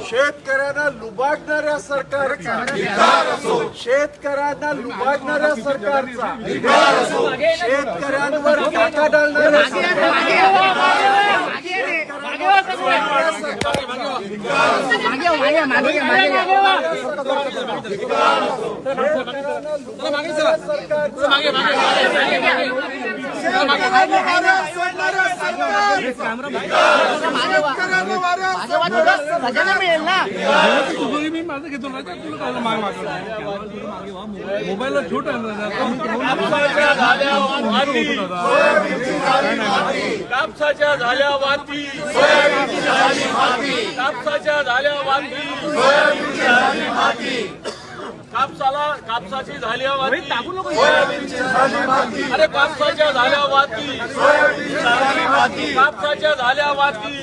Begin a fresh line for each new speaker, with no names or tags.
शेतकऱ्यांना लुबाडणाऱ्या सरकारचा शेतकऱ्यांना लुबाडणाऱ्या सरकारचा शेतकऱ्यांवर टाका डालणाऱ्या
मोबाईलला छोट
कापसाच्या झाल्या वाती कापसाच्या झाल्या वाती कापसाची झाल्या वाती अरे कापसाच्या झाल्या वाती कापसाच्या झाल्या वाती